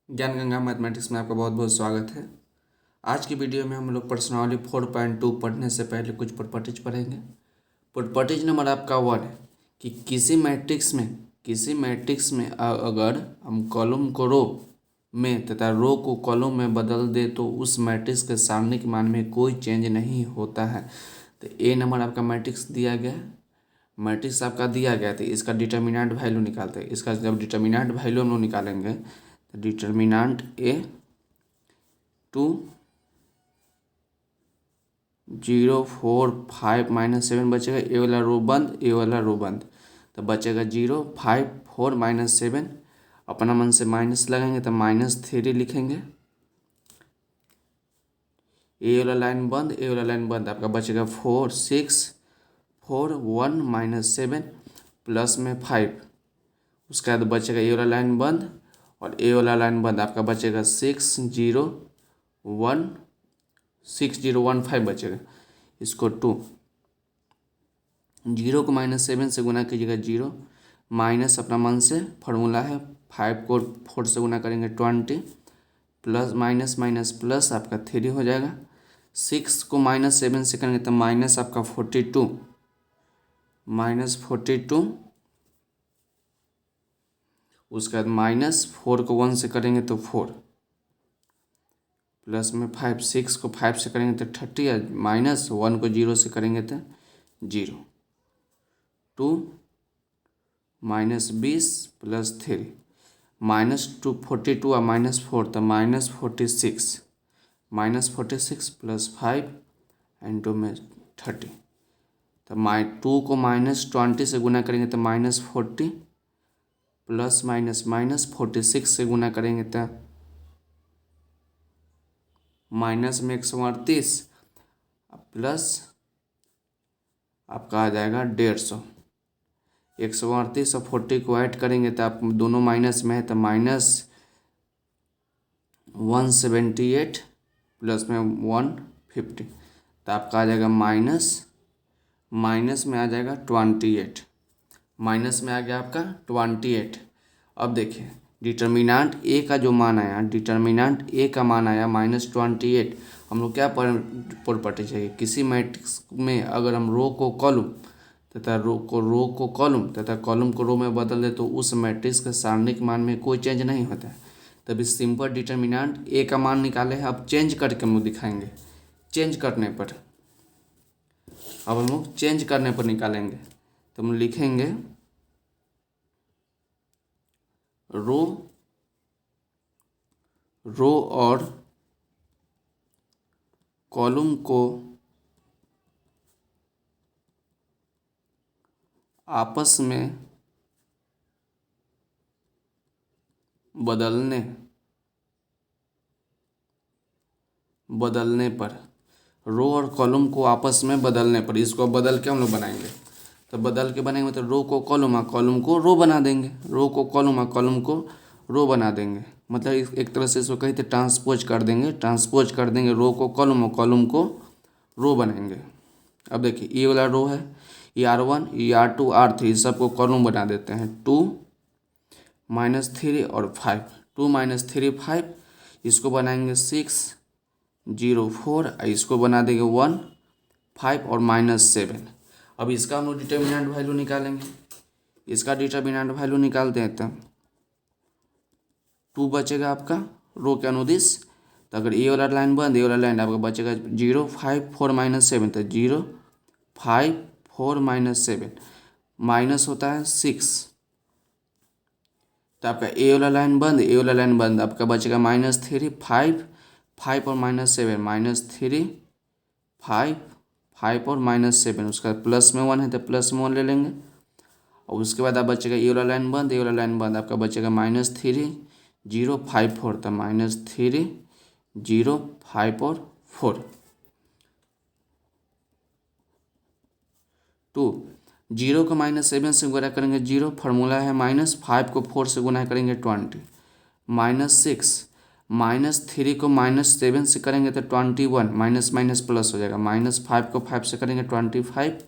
ज्ञान गंगा मैथमेटिक्स में आपका बहुत बहुत स्वागत है। आज की वीडियो में हम लोग प्रश्नावली 4.2 पढ़ने से पहले कुछ प्रॉपर्टीज पढ़ेंगे। प्रॉपर्टीज नंबर आपका 1 है कि किसी मैट्रिक्स में अगर हम कॉलम को रो में तथा रो को कॉलम में बदल दे तो उस मैट्रिक्स के सारणिक मान में कोई चेंज नहीं होता है। तो ए नंबर आपका मैट्रिक्स दिया गया है, मैट्रिक्स आपका दिया गया, तो इसका डिटर्मिनेंट वैल्यू निकालते हैं। इसका जब डिटर्मिनेंट वैल्यू हम लोग निकालेंगे तो डिटर्मिनेंट ए 2 0 4 5 -7 बचेगा। ए वाला रो बंद, ए वाला रो बंद, तो बचेगा 0 5 4 -7। अपना मन से माइनस लगाएंगे तो -3 लिखेंगे। ए वाला लाइन बंद, ए वाला लाइन बंद, आपका बचेगा 4 6 4 1 -7 प्लस में 5। उसके बाद बचेगा ए वाला लाइन बंद और ए वाला लाइन बंद, आपका बचेगा 6 0 1 6 0 1 5 बचेगा। इसको 2 0 को -7 से गुना कीजिएगा 0 माइनस अपना मन से फार्मूला है 5 को 4 से गुना करेंगे 20 प्लस माइनस माइनस प्लस आपका 3 हो जाएगा। 6 को -7 से करेंगे तो माइनस आपका 42 -42। उसके बाद -4 को 1 से करेंगे तो 4 प्लस में 5। 6 को 5 से करेंगे तो 30 है, -1 को 0 से करेंगे तो 0 2 -20 प्लस 3 -2 42 और -4 तो -46 -46 प्लस 5 एंड 2 में 30। तो 2 को -20 से गुना करेंगे तो -40 प्लस माइनस -46 से गुना करेंगे तो माइनस में 138 प्लस आपका आ जाएगा 150। 138 और 40 को ऐड करेंगे तो आप दोनों माइनस में है तो -178 प्लस में 150, तो आपका आ जाएगा माइनस में आ जाएगा 28। माइनस में आ गया आपका 28। अब देखिए डिटर्मिनेंट ए का जो मान आया, डिटर्मिनेंट ए का मान आया -28। हम लोग क्या प्रॉपर्टी चाहिए, किसी मैट्रिक्स में अगर हम रो को कॉलम तथा रो को कॉलम को रो में बदल दे तो उस मैट्रिक्स के सारणिक मान में कोई चेंज नहीं होता है। तभी सिंपल डिटर्मिनेंट ए का मान निकाले हैं। अब चेंज करके हम लोग दिखाएंगे। चेंज करने पर अब हम लोग चेंज करने पर निकालेंगे तो हम लिखेंगे रो और कॉलम को आपस में बदलने पर, रो और कॉलम को आपस में बदलने पर, इसको बदल के हम लोग बनाएंगे। तो बदल के बनाएंगे तो रो को कॉलम और कॉलम को रो बना देंगे, रो को कॉलम और कॉलम को रो बना देंगे। मतलब एक तरह से इसको कहीं तो ट्रांसपोज कर देंगे, रो को कॉलम और कॉलम को रो बनाएंगे। अब देखिए ये वाला रो है, ये R1 ये R2 R3 सबको कॉलम बना देते हैं। 2 -3 और 5, 2 -3 5, इसको बनाएंगे 6 0 4, इसको बना देंगे 1 5 और -7। अब इसका हम लोग डिटर्मिनेंट वैल्यू निकालेंगे। इसका डिटर्मिनेंट वैल्यू निकालते हैं तो 2 बचेगा आपका रो के अनुदिश। तो अगर ए वाला लाइन बंद, ए वाला लाइन आपका बचेगा 0 5 4 -7, तो 0 5 4 -7 माइनस होता है 6। तो आपका ए वाला लाइन बंद, ए वाला लाइन बंद, आपका बचेगा -3 5 5 और -7 -3 5 5 और -7। उसका प्लस में 1 है तो प्लस में 1 ले लेंगे। और उसके बाद आप बचेगा ए वाला लाइन बंद, ए वाला लाइन बंद, आपका बचेगा -3 0 5 4, तो -3 0 5 और 4 2। 0 को -7 से गुना करेंगे 0, फार्मूला है -5 को 4 से गुना करेंगे 20, -6 -3 को -7 से करेंगे तो 21, माइनस माइनस प्लस हो जाएगा। -5 को 5 से करेंगे 25,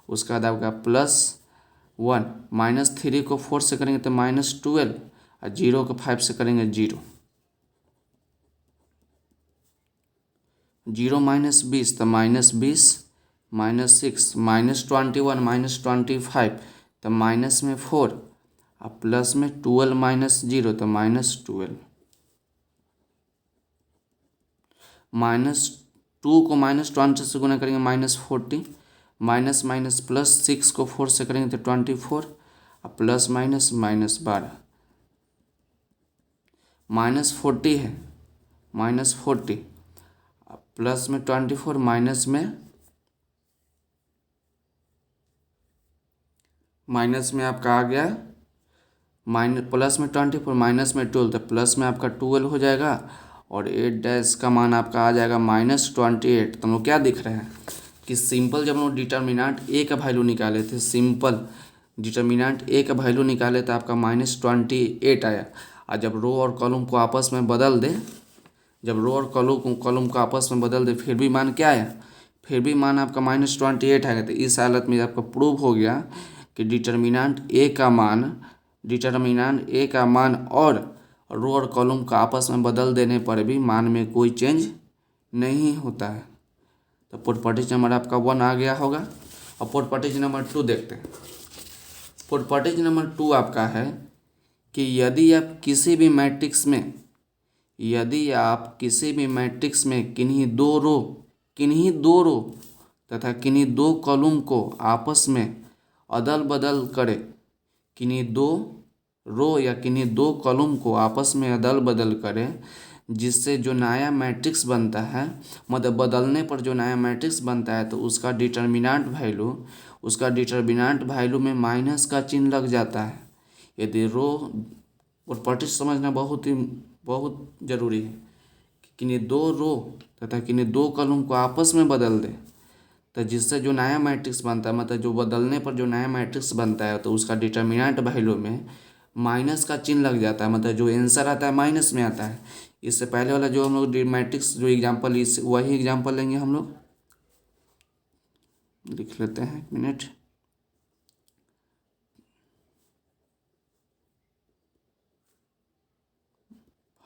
उसके बाद आपका +1, -3 को 4 से करेंगे तो -12 और 0 को 5 से करेंगे 0। जीरो माइनस 20 तो -20, -6, -21 -25 तो माइनस में 4 और प्लस में 12 -0 तो -12, -2 को -20 से गुना करेंगे -40, माइनस माइनस प्लस 6 को 4 से करेंगे तो 24 और प्लस माइनस -12, -40 है, -40 प्लस में 24 माइनस में आपका आ गया प्लस में 24 माइनस में 12 तो प्लस में आपका 12 हो जाएगा और 8 डैश का मान आपका आ जाएगा -28। तो हम लोग क्या दिख रहे हैं कि सिंपल जब हम लोग डिटर्मिनेंट ए का वैल्यू निकाले थे, सिंपल डिटर्मिनेंट ए का वैल्यू निकाले तो आपका -28 आया। और जब रो और कॉलम को आपस में बदल दे, जब रो और कॉलम को आपस में बदल दे फिर भी मान क्या आया, फिर भी मान आपका -28 आएगा। तो इस हालत में आपका प्रूव हो गया कि डिटर्मिनेंट ए का मान और रो और कॉलम का आपस में बदल देने पर भी मान में कोई चेंज नहीं होता है। तो प्रॉपर्टीज नंबर आपका 1 आ गया होगा। और प्रॉपर्टीज नंबर 2 देखते हैं। प्रॉपर्टीज नंबर 2 आपका है कि यदि आप किसी भी मैट्रिक्स में किन्हीं दो रो तथा किन्हीं दो कॉलम को आपस में अदल बदल करे, किन्हीं दो रो या किन्हीं दो कॉलम को आपस में अदल बदल करे, जिससे जो नया मैट्रिक्स बनता है, मतलब बदलने पर जो नया मैट्रिक्स बनता है, तो उसका डिटर्मिनेंट वैल्यू में माइनस का चिन्ह लग जाता है। यदि रो प्रॉपर्टी समझना बहुत ज़रूरी है कि किन्हीं दो रो तथा किन्हीं दो कॉलम को आपस में बदल दे, तो जिससे जो नया मैट्रिक्स बनता है, मतलब जो बदलने पर जो नया मैट्रिक्स बनता है, तो उसका डिटर्मिनेंट वैल्यू में माइनस का चिन्ह लग जाता है, मतलब जो आंसर आता है माइनस में आता है। इससे पहले वाला जो हम लोग मैट्रिक्स जो एग्जांपल, इस वही एग्जांपल लेंगे हम लोग, लिख लेते हैं 1 मिनट।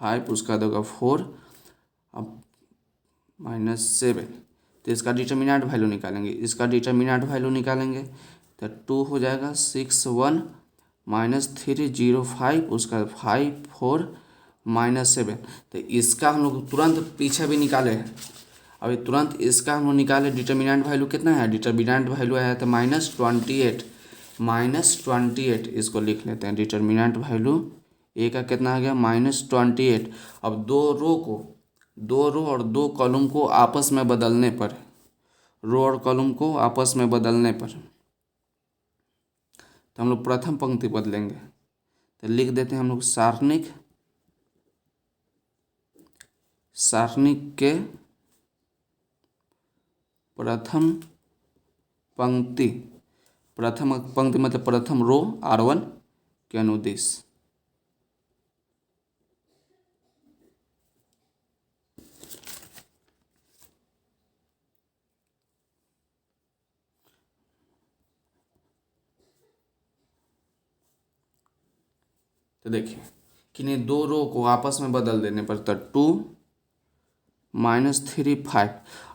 फाइव उसका देगा 4 अब -7, तो इसका डिटर्मिनेंट वैल्यू निकालेंगे तो 2 हो जाएगा 6 1 -3 0 5 उसका 5 4 -7। तो इसका हम लोग तुरंत पीछे भी निकाले हैं, अभी तुरंत इसका हम लोग निकाले। डिटर्मिनेंट वैल्यू कितना है, डिटर्मिनेंट वैल्यू आया था -28, इसको लिख लेते हैं। डिटर्मिनेंट वैल्यू ए का कितना आ गया -28। अब दो रो और दो कॉलम को आपस में बदलने पर, तो हम लोग प्रथम पंक्ति बदलेंगे। तो लिख देते हैं हम लोग सारणिक के प्रथम पंक्ति मतलब प्रथम रो R1 के अनुदिश। तो देखिए किन्हीं दो रो को आपस में बदल देने पर, तो 2 -3 5।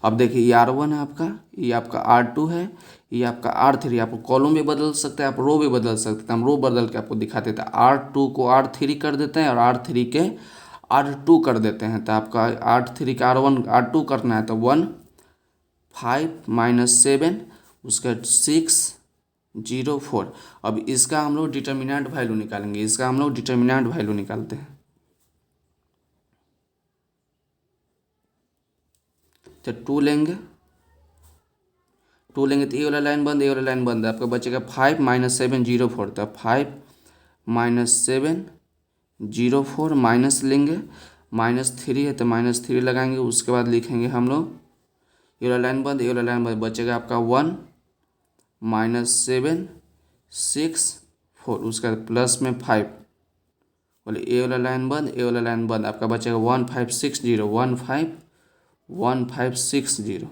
अब देखिए ये R1 है आपका, ये आपका R2 है, ये आपका R3। आप कॉलम भी बदल सकते हैं, आप रो भी बदल सकते हैं। हम रो बदल के आपको दिखाते थे। R2 को R3 कर देते हैं और R3 के R2 कर देते हैं। तो आपका R3 का R1 R2 करना है, तो 1 5 -7 उसका 6 0 4। अब इसका हम लोग डिटर्मिनेंट वैल्यू निकालेंगे। निकालते हैं। तो 2 लेंगे तो ये वाला लाइन बंद, आपका बचेगा 5 -7 0 4। तो 5 -7 0 4 माइनस लेंगे, -3 है तो -3 लगाएंगे। उसके बाद लिखेंगे हम लोग ये वाला लाइन बंद, बचेगा आपका 1 -7 6 4 उसका प्लस में 5। बोले ए वाला लाइन बंद, आपका बचेगा 1 5 6 0 1 5 6 0।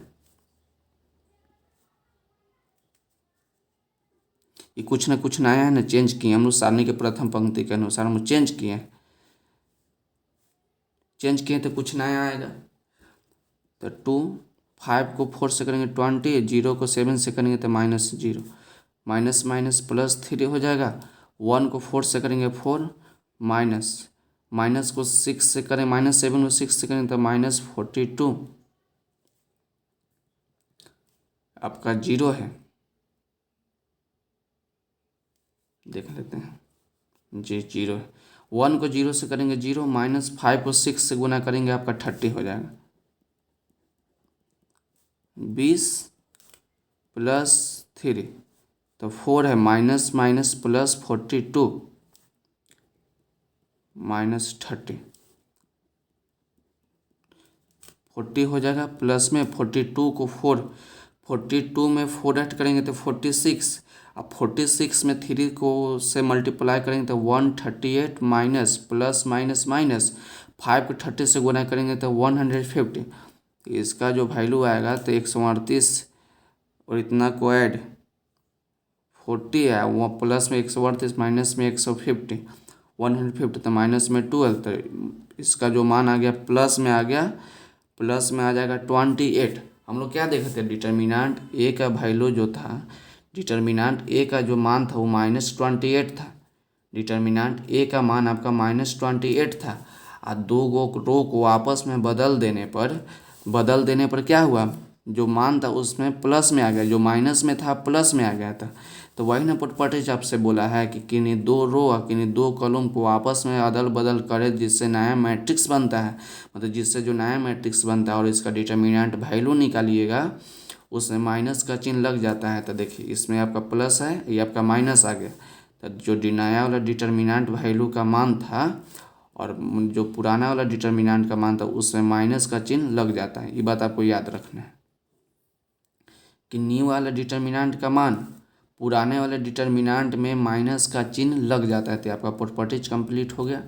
ये कुछ ना कुछ नया है ना, चेंज किए हम लोग सारणी के प्रथम पंक्ति के अनुसार हम चेंज किए तो कुछ नया आएगा। तो 2, 5 को 4 से करेंगे 20, 0 को 7 से करेंगे तो -0, माइनस माइनस +3 हो जाएगा। 1 को 4 से करेंगे 4, माइनस माइनस को 6 से करें, -7 को 6 से करेंगे तो -42 आपका 0 है। देख लेते हैं जी, 0 है। 1 को 0 से करेंगे 0, -5 को 6 से गुना करेंगे आपका 30 हो जाएगा। 20 + 3 तो 4 है, माइनस माइनस +42 -30, 40 हो जाएगा। प्लस में 42 को 42 में 4 ऐड करेंगे तो 46। अब 46 में 3 को से मल्टीप्लाई करेंगे तो 138, माइनस प्लस माइनस माइनस 5 को 30 से गुना करेंगे तो 150। तो इसका जो वैल्यू आएगा तो 138 और इतना को ऐड 40 है, वो प्लस में 138 माइनस में 150, 150 तो माइनस में 12, तो इसका जो मान आ गया प्लस में आ गया, प्लस में आ जाएगा 28। हम लोग क्या देखे थे, डिटर्मिनांट ए का वैल्यू जो था, डिटर्मिनांट ए का जो मान था वो -28 था। डिटर्मिनांट ए का मान आपका -28 था। और दो गो रो को आपस में बदल देने पर क्या हुआ, जो मान था उसमें प्लस में आ गया, जो माइनस में था प्लस में आ गया था। तो वही ना पुटपटेज आपसे बोला है कि किन्हीं दो रो और किन्हीं दो कॉलम को आपस में अदल बदल करे जिससे नया मैट्रिक्स बनता है। मतलब जिससे जो नया मैट्रिक्स बनता है और इसका डिटर्मिनेंट वैल्यू निकालिएगा उसमें माइनस का चिन्ह लग जाता है। तो देखिए इसमें आपका प्लस है, ये आपका माइनस आ गया। तो जो नया वाला डिटर्मिनेंट वैल्यू का मान था और जो पुराना वाला डिटर्मिनेंट का मान था उसमें माइनस का चिन्ह लग जाता है। ये बात आपको याद रखना है कि न्यू वाला डिटर्मिनेंट का मान पुराने वाले डिटर्मिनेंट में माइनस का चिन्ह लग जाता है। तो आपका प्रॉपर्टीज कंप्लीट हो गया।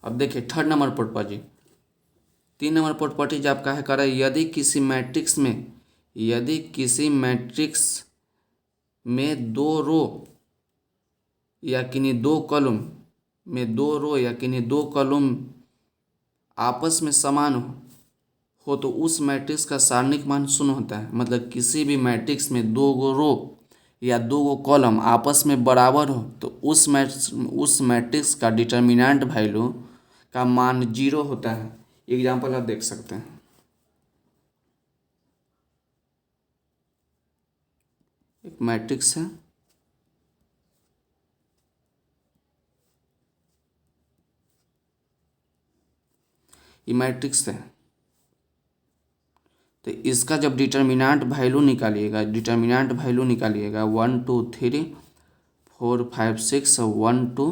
अब देखिए third number property, 3 number properties आपका है, कह यदि किसी मैट्रिक्स में दो रो या किन्हीं दो कॉलम आपस में समान हो तो उस मैट्रिक्स का सारणिक मान 0 होता है। मतलब किसी भी मैट्रिक्स में दो गो रो या दो गो कॉलम आपस में बराबर हो तो उस मैट्रिक्स का डिटर्मिनेंट वैल्यू का मान 0 होता है। एग्जाम्पल आप देख सकते हैं। एक मैट्रिक्स है, ये मैट्रिक्स है, तो इसका जब डिटर्मिनेंट वैल्यू निकालिएगा 1 2 3 4 5 6 1 2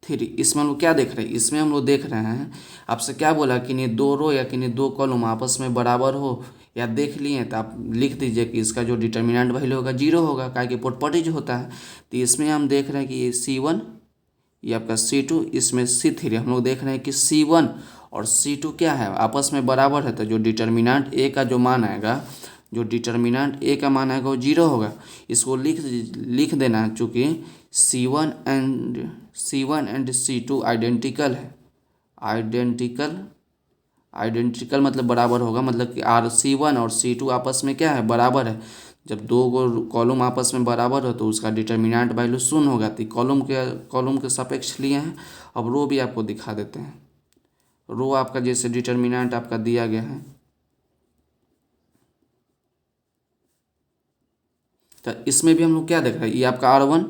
3, इसमें हम लोग क्या देख रहे हैं, इसमें हम लोग देख रहे हैं आपसे क्या बोला कि नहीं दो रो या कि नहीं दो कॉलम आपस में बराबर हो या देख लिए तो आप लिख दीजिए कि इसका जो डिटर्मिनेंट वैल्यू होगा 0 होगा, क्या कि प्रॉपर्टीज होता है। तो इसमें हम देख रहे हैं कि ये C1, ये आपका C2, इसमें C3। हम लोग देख रहे हैं कि C1 और C2 क्या है, आपस में बराबर है। तो जो डिटर्मिनेंट ए का जो मान आएगा वो 0 होगा। इसको लिख देना है, चूँकि C1 एंड C2 आइडेंटिकल है। आइडेंटिकल मतलब बराबर होगा, मतलब कि C1 और C2 आपस में क्या है, बराबर है। जब दो गो कॉलम आपस में बराबर हो तो उसका डिटर्मिनेंट वैल्यू 0 होगा। तो कॉलम के सापेक्ष लिए हैं। अब रो भी आपको दिखा देते हैं। रो आपका जैसे डिटर्मिनेंट आपका दिया गया है, तो इसमें भी हम लोग क्या देख रहे हैं, ये आपका R1,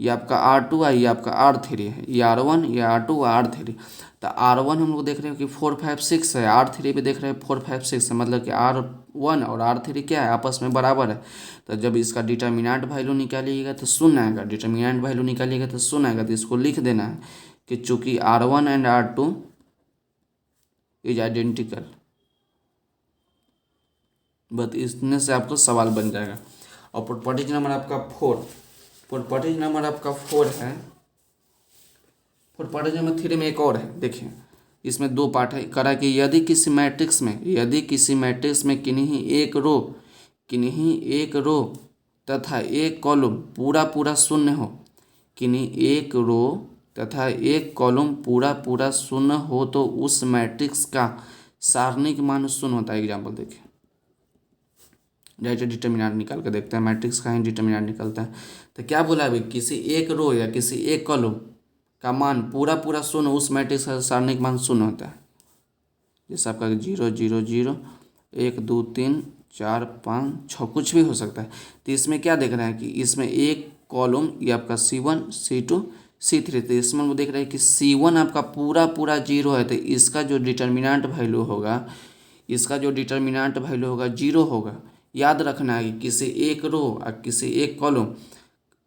ये आपका R2 है, ये आपका R3 है। ये R1, ये R2, R3। तो R1 हम लोग देख रहे हैं कि 4 5 6 है, R3 भी देख रहे हैं 4 5 6 है। मतलब कि R1 और R3 क्या है, आपस में बराबर है। तो जब इसका डिटर्मिनेंट वैल्यू निकालिएगा तो 0 आएगा, डिटर्मिनेंट वैल्यू निकालिएगा तो 0 आएगा। तो इसको लिख देना है कि चूँकि R1 and R2 is identical. बस इतने से आपको सवाल बन जाएगा। और प्रॉपर्टीज नंबर आपका 4 है। प्रॉपर्टीज नंबर 3 में एक और है, देखिए इसमें 2 पार्ट है। करा कि यदि किसी मैट्रिक्स में किन्हीं एक रो तथा एक कॉलम पूरा शून्य हो, किन्हीं एक रो तथा एक कॉलम पूरा शून्य हो तो उस मैट्रिक्स का सारणिक मान शून्य होता है। एग्जाम्पल देखिए, डायरेक्ट डिटर्मिनेंट निकाल के देखते हैं, मैट्रिक्स का ही डिटर्मिनेंट निकलता है। तो क्या बोला अभी, किसी एक रो या किसी एक कॉलम का मान पूरा पूरा शून्य, उस मैट्रिक्स का सारणिक मान शून्य होता है। जैसे आपका 0 0 0 1 2 3 4 5 6 कुछ भी हो सकता है। तो इसमें क्या देख रहे हैं कि इसमें एक कॉलम ये आपका C1 C2 C3, तो इसमें हम देख रहे हैं कि C1 आपका पूरा पूरा 0 है, तो इसका जो डिटर्मिनेंट वैल्यू होगा, इसका जो डिटर्मिनेंट वैल्यू होगा 0 होगा। याद रखना है कि किसी एक रो और किसी एक कॉलम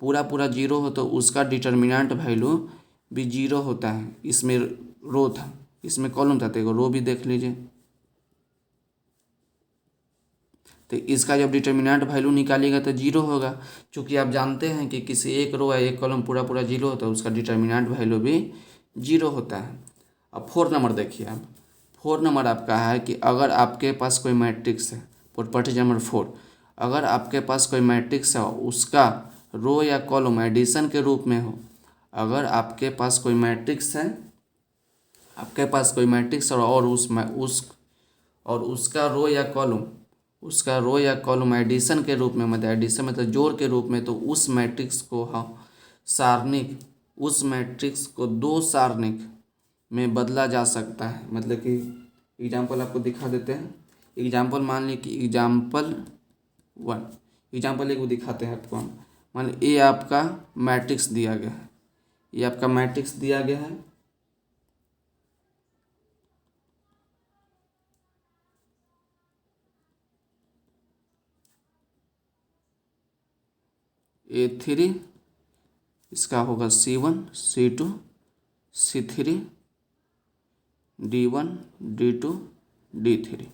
पूरा पूरा 0 हो तो उसका डिटर्मिनेंट वैल्यू भी 0 होता है। इसमें रो था, इसमें कॉलम था, तो रो भी देख लीजिए। तो इसका जब डिटर्मिनेंट वैल्यू निकालिएगा तो 0 होगा। चूँकि आप जानते हैं कि किसी एक रो या एक कॉलम पूरा पूरा 0 होता है, उसका डिटर्मिनेंट वैल्यू भी 0 होता है। अब 4 नंबर देखिए आप, 4 नंबर आपका है कि अगर आपके पास कोई मैट्रिक्स है, प्रॉपर्टी नंबर 4, अगर आपके पास कोई मैट्रिक्स है उसका रो या कॉलम एडिशन के रूप में हो, अगर आपके पास कोई मैट्रिक्स है, आपके पास कोई मैट्रिक्स और उसका रो या कॉलम, उसका रो या कॉलम एडिशन के रूप में, मतलब एडिशन मतलब जोड़ के रूप में, तो उस मैट्रिक्स को हम सारणिक, उस मैट्रिक्स को दो सारणिक में बदला जा सकता है। मतलब कि एग्जाम्पल आपको दिखा देते हैं। एग्जाम्पल मान ली कि एग्जाम्पल 1, एग्जाम्पल एक वो दिखाते हैं आपको हम। मान ली ये आपका मैट्रिक्स दिया गया है, ये आपका मैट्रिक्स दिया गया है, A3, इसका होगा C1 C2 C3 D1 D2 D3।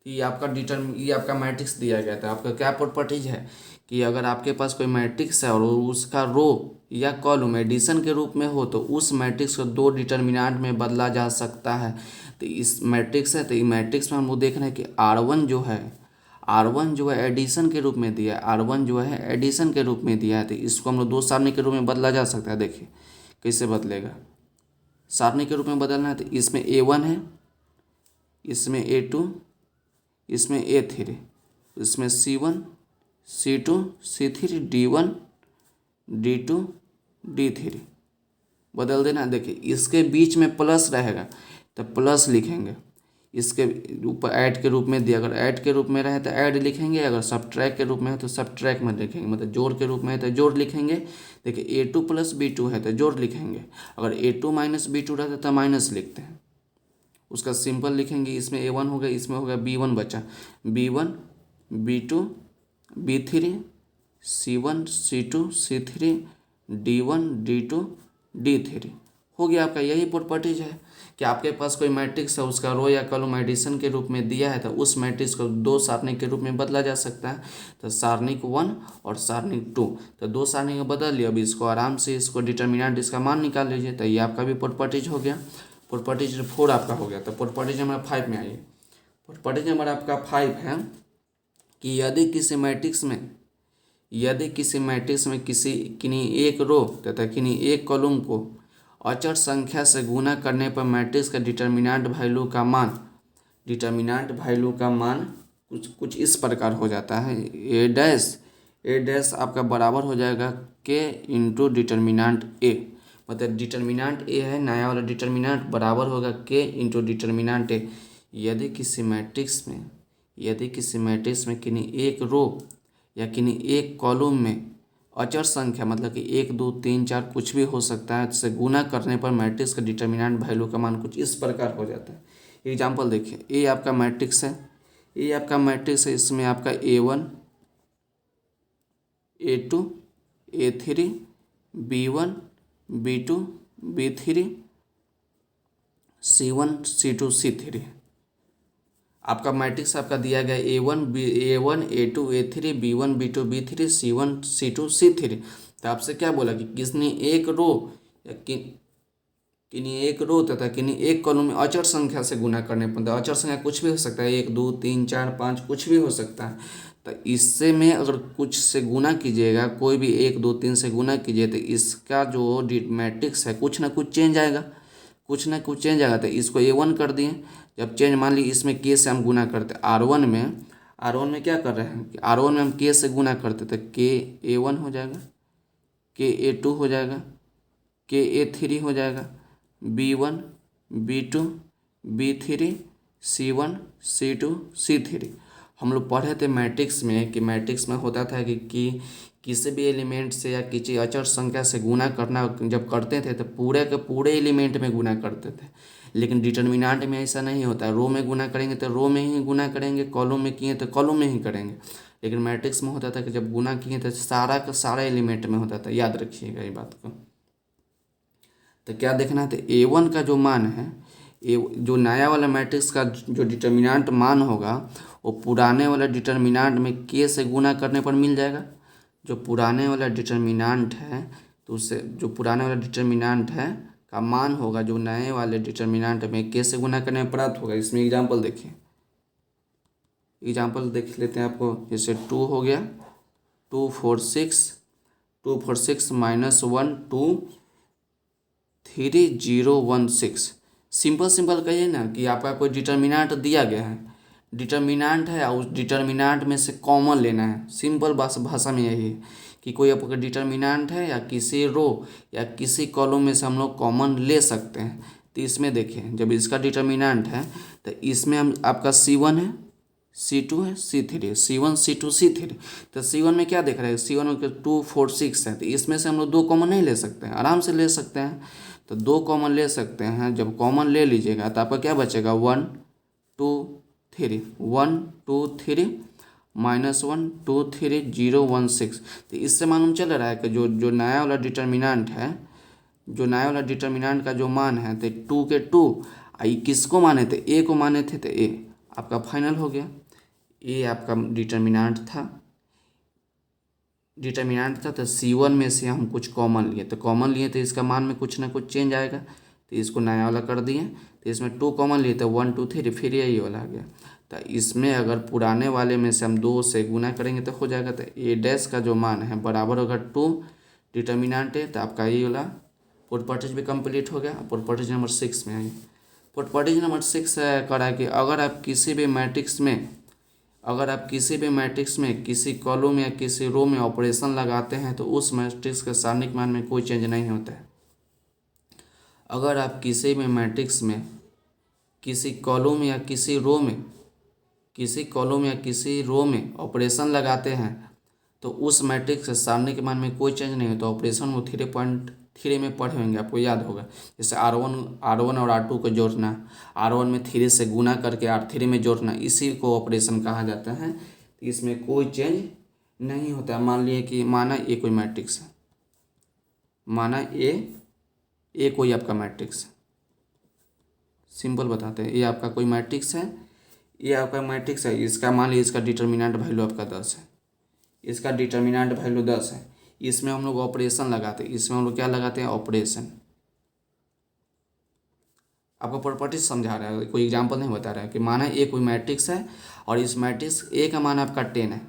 ये आपका मैट्रिक्स दिया गया था। आपका क्या प्रॉपर्टीज है कि अगर आपके पास कोई मैट्रिक्स है और उसका रो या कॉलम एडिशन के रूप में हो, तो उस मैट्रिक्स को दो डिटर्मिनेंट में बदला जा सकता है। तो इस मैट्रिक्स है, तो इस मैट्रिक्स में हम वो देख रहे हैं कि R1 जो है एडिशन के रूप में दिया है, R1 जो है एडिशन के रूप में दिया है, तो इसको हम लोग दो सारणी के रूप में बदला जा सकता है। देखिए कैसे बदलेगा, सारणी के रूप में बदलना है तो इसमें A1 है, इसमें A2, इसमें A3, इसमें C1 C2 C3 D1 D2 D3 बदल देना। देखिए इसके बीच में प्लस रहेगा तो प्लस लिखेंगे, इसके ऊपर ऐड के रूप में दिया, अगर ऐड के रूप में रहे तो ऐड लिखेंगे, अगर सब्ट्रैक्ट के रूप में है तो सब्ट्रैक्ट में लिखेंगे, मतलब जोड़ के रूप में है तो जोड़ लिखेंगे। देखिए A2 प्लस B2 है तो जोड़ लिखेंगे, अगर A2 माइनस B2 रहता तो माइनस लिखते हैं, उसका सिंपल लिखेंगे। इसमें A1 हो गया, इसमें हो गया B1 बचा, B1 B2 B3 C1 C2 C3 D1 D2 D3 हो गया। आपका यही प्रॉपर्टीज है कि आपके पास कोई मैट्रिक्स है, उसका रो या कॉलम एडिशन के रूप में दिया है, तो उस मैट्रिक्स को दो सारणिक के रूप में बदला जा सकता है। तो सारणिक 1 और सारणिक 2, तो दो सारणिक में बदल लिया। अभी इसको आराम से इसको डिटर्मिनेंट इसका मान निकाल लीजिए, तो ये आपका भी प्रॉपर्टीज हो गया। प्रॉपर्टीज 4 आपका हो गया। तो प्रॉपर्टीज नंबर 5 में आइए। प्रॉपर्टीज नंबर आपका 5 है कि यदि किसी मैट्रिक्स में किन्हीं एक रो तथा किन्हीं एक कॉलम को अचर संख्या से गुना करने पर मैट्रिक्स का डिटर्मिनेंट वैल्यू का मान कुछ इस प्रकार हो जाता है। ए डैश आपका बराबर हो जाएगा के इंटू डिटर्मिनेंट ए, मतलब डिटर्मिनेंट ए है, नया वाला डिटर्मिनेंट बराबर होगा के इंटू डिटर्मिनेंट ए। यदि किसी मैट्रिक्स में किन्हीं एक रो या किन्हीं एक कॉलम में अचर संख्या, मतलब कि 1 2 3 4 कुछ भी हो सकता है, से गुना करने पर मैट्रिक्स का डिटर्मिनेंट वैल्यू का मान कुछ इस प्रकार हो जाता है। एग्जाम्पल देखिए, ए आपका मैट्रिक्स है, इसमें आपका A1 A2 A3 B1 B2 B3 C1 C2 C3 आपका मैट्रिक्स आपका दिया गया A1 A2 A3 B1 B2 B3 C1 C2 C3। तो आपसे क्या बोला कि किन्हीं एक रो या किन्हीं एक रो तथा किन्हीं एक कॉलम में अचर संख्या से गुना करने पर, तो अचर संख्या कुछ भी हो सकता है, 1 2 3 4 5 कुछ भी हो सकता है। तो इससे में अगर कुछ से गुना कीजिएगा, कोई भी 1 2 3 से गुना कीजिए, तो इसका जो मैट्रिक्स है कुछ ना कुछ चेंज आएगा, कुछ ना कुछ चेंज आएगा। तो इसको A1 कर दिए, जब चेंज मान ली इसमें K से हम गुना करते R1 में क्या कर रहे हैं कि R1 में हम K से गुना करते तो KA1 हो जाएगा, KA2 हो जाएगा, KA3 हो जाएगा, B1 B2 B3 C1 C2 C3। हम लोग पढ़े थे मैट्रिक्स में कि मैट्रिक्स में होता था कि किसी भी एलिमेंट से या किसी अचर संख्या से गुना करना जब करते थे तो पूरे के पूरे एलिमेंट में गुना करते थे। लेकिन डिटर्मिनेंट में ऐसा नहीं होता, रो में गुना करेंगे तो रो में ही गुना करेंगे, कॉलम में किए तो कॉलम में ही करेंगे। लेकिन मैट्रिक्स में होता था कि जब गुना किए तो सारा का सारा एलिमेंट में होता था। याद रखिएगा ये बात को। तो क्या देखना है, तो A1 का जो मान है, जो नया वाला मैट्रिक्स का जो डिटर्मिनेंट मान होगा वो पुराने वाला डिटर्मिनेंट में K से गुना करने पर मिल जाएगा। जो पुराने वाला डिटर्मिनेंट है तो उससे जो पुराने वाला डिटर्मिनेंट है का मान होगा जो नए वाले डिटर्मिनेंट में K से गुना करने में प्राप्त होगा। इसमें एग्जांपल देखिए, एग्जांपल देख लेते हैं आपको। जैसे 2 हो गया, 2 4 6 माइनस 1 2 3 0 1 6। सिंपल कहिए ना कि आपका कोई डिटर्मिनेंट दिया गया है, डिटर्मिनेंट है और उस डिटर्मिनेंट में से कॉमन लेना है। सिंपल भाषा में यही है कि कोई आपका डिटर्मिनेंट है या किसी रो या किसी कॉलम में से हम लोग कॉमन ले सकते हैं। तो इसमें देखिए जब इसका डिटर्मिनेंट है तो इसमें हम आपका C1 है, C2 है, C3 है, C1 C2 C3। तो C1 में क्या देख रहे हैं, C1 में 2 4 6 है, तो इसमें से हम लोग 2 कॉमन नहीं ले सकते हैं, आराम से ले सकते हैं। तो 2 कॉमन ले सकते हैं। जब कॉमन ले लीजिएगा तो आपका क्या बचेगा, 1 2 3 1 2 3 माइनस 1 2 3 0 1 6। तो इससे मालूम चल रहा है कि जो नया वाला डिटर्मिनेंट है, जो नया वाला डिटर्मिनेंट का जो मान है तो 2 के 2 आई किसको माने थे, A को माने थे, तो A आपका फाइनल हो गया। A आपका डिटर्मिनेंट था तो C1 में से हम कुछ कॉमन लिए, तो कॉमन लिए तो इसका मान में कुछ ना कुछ चेंज आएगा। तो इसको नया वाला कर दिए, तो इसमें 2 कॉमन लिए तो 1 2 3 फिर यही वाला आ गया। तो इसमें अगर पुराने वाले में से हम 2 से गुना करेंगे तो हो जाएगा। तो A' का जो मान है बराबर होगा 2 डिटर्मिनेंट है, तो आपका ये वाला प्रॉपर्टीज भी कंप्लीट हो गया। प्रॉपर्टीज नंबर 6 में आइए। प्रॉपर्टीज नंबर 6 करा कि अगर आप किसी भी मैट्रिक्स में किसी कॉलम या किसी रो में ऑपरेशन लगाते हैं तो उस मैट्रिक्स के सारणिक मान में कोई चेंज नहीं होता है। अगर आप किसी भी मैट्रिक्स में किसी कॉलम या किसी रो में ऑपरेशन लगाते हैं तो उस मैट्रिक्स के सारणिक मान में कोई चेंज नहीं होता। ऑपरेशन वो 3.3 में पढ़े होंगे, आपको याद होगा। जैसे R1 और R2 को जोड़ना, R1 में 3 से गुना करके R3 में जोड़ना, इसी को ऑपरेशन कहा जाता है। तो इसमें कोई चेंज नहीं होता। मान लिए कि माना A कोई मैट्रिक्स है, माना A कोई आपका मैट्रिक्स है, सिंपल बताते हैं। ये आपका कोई मैट्रिक्स है, इसका मान लीजिए इसका डिटर्मिनेंट वैल्यू आपका 10 है, इसका डिटर्मिनेंट वैल्यू 10 है। इसमें हम लोग ऑपरेशन लगाते हैं, इसमें हम लोग क्या लगाते हैं, ऑपरेशन। आपको प्रॉपर्टी समझा रहा है, कोई एग्जांपल नहीं बता रहा है। कि माना A कोई मैट्रिक्स है और इस मैट्रिक्स A का मान आपका 10 है,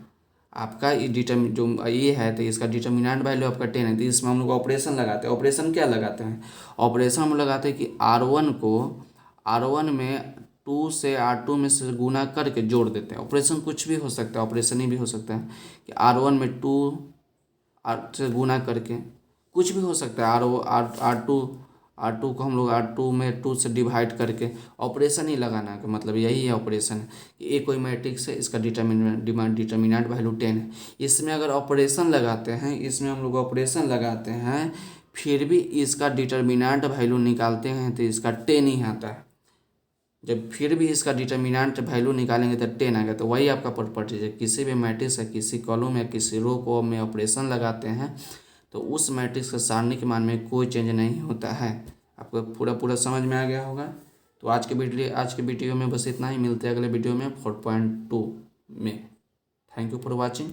आपका जो ये है तो इसका डिटर्मिनेंट वैल्यू आपका 10 है। तो इसमें हम लोग ऑपरेशन लगाते हैं। ऑपरेशन क्या लगाते हैं, ऑपरेशन हम लगाते हैं कि R1 में 2 से R2 में से गुना करके जोड़ देते हैं। ऑपरेशन कुछ भी हो सकता है, ऑपरेशन ही भी हो सकता है कि R1 में 2 से गुना करके, कुछ भी हो सकता है। R2 को हम लोग R2 में 2 से डिवाइड करके ऑपरेशन ही लगाना है। मतलब यही है ऑपरेशन कि A कोई मैट्रिक्स है, इसका डिटर्मिनेंट वैल्यू 10 है। इसमें अगर ऑपरेशन लगाते हैं फिर भी इसका डिटर्मिनेंट वैल्यू निकालते हैं तो इसका 10 ही आता है। जब फिर भी इसका डिटर्मिनेंट वैल्यू निकालेंगे तो 10 आएगा। तो वही आपका प्रॉपर्टी है। किसी भी मैट्रिक्स या किसी कॉलम या किसी रो को में ऑपरेशन लगाते हैं तो उस मैट्रिक्स के सारणिक मान में कोई चेंज नहीं होता है। आपको पूरा समझ में आ गया होगा। तो आज के वीडियो में बस इतना ही। मिलते हैं अगले वीडियो में 4.2 में। Thank you for watching.